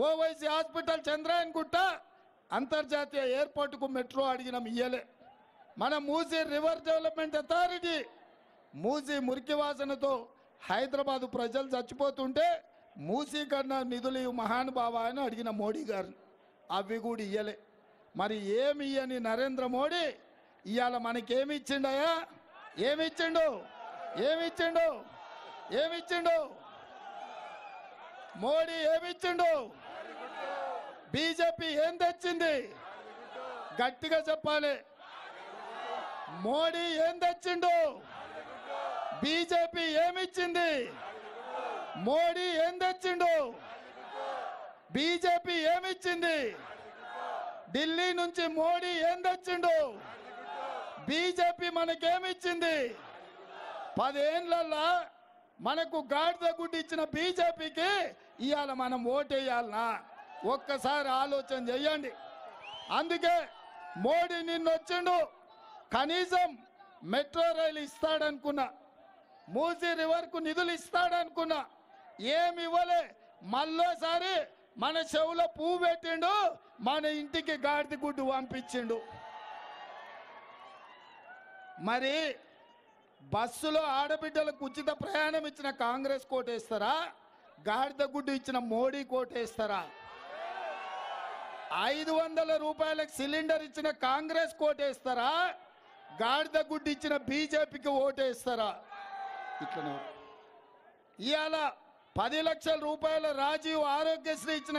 Owaisi hospital Chandrayaan గుట్ట అంతర్జాతీయ ఎయిర్పోర్టుకు metro అడిగినాం ఇయ్యలే. మన Musi river development authority Musi మురికి వాసనతో హైదరాబాదు ప్రజలు చచ్చిపోతుంటే మూసీ కన్నా నిధులు మహానుభావ అని అడిగిన మోడీ గారిని, అవి కూడా ఇయ్యలే. మరి ఏమి ఇయ్యని నరేంద్ర మోడీ ఇవాళ మనకేమి ఇచ్చిండయా? ఏమిచ్చిండు? ఏమిచ్చిండు? ఏమిచ్చిండు? మోడీ ఏమిచ్చిండు? బీజేపీ ఏం తెచ్చింది? గట్టిగా చెప్పాలి. మోడీ ఏం తెచ్చిండు? బీజేపీ ఏమిచ్చింది? మోడీ ఏం తెచ్చిండు? బీజేపీ ఏమిచ్చింది? ఢిల్లీ నుంచి మోడీ ఏం తెచ్చిండు? బీజేపీ మనకేమిచ్చింది? 10 ఏళ్లలో మనకు గాడిద గుడ్డి ఇచ్చిన బీజేపీకి ఇవాళ మనం ఓటేయాలనా? ఒక్కసారి ఆలోచన చెయ్యండి. అందుకే మోడీ నిన్నొచ్చిండు, కనీసం మెట్రో రైలు ఇస్తాడనుకున్నా, మూసీ రివర్కు నిధులు ఇస్తాడనుకున్నా, ఏమి ఇవ్వలే. మళ్ళోసారి మన చెవులో పువ్వు పెట్టిండు, మన ఇంటికి గాడిద గుడ్డు పంపించిండు. మరి బస్సులో ఆడబిడ్డలకు ఉచిత ప్రయాణం ఇచ్చిన కాంగ్రెస్ కోటేస్తారా? గాడిద గుడ్డు ఇచ్చిన మోడీ కోటేస్తారా? 500 రూపాయలకు సిలిండర్ ఇచ్చిన కాంగ్రెస్ కోటేస్తారా? గాడిద గుడ్డు ఇచ్చిన బీజేపీకి ఓటేస్తారా? ఇట్లనే ఇవాళ 10 లక్షల రూపాయల రాజీవ్ ఆరోగ్యశ్రీ ఇచ్చిన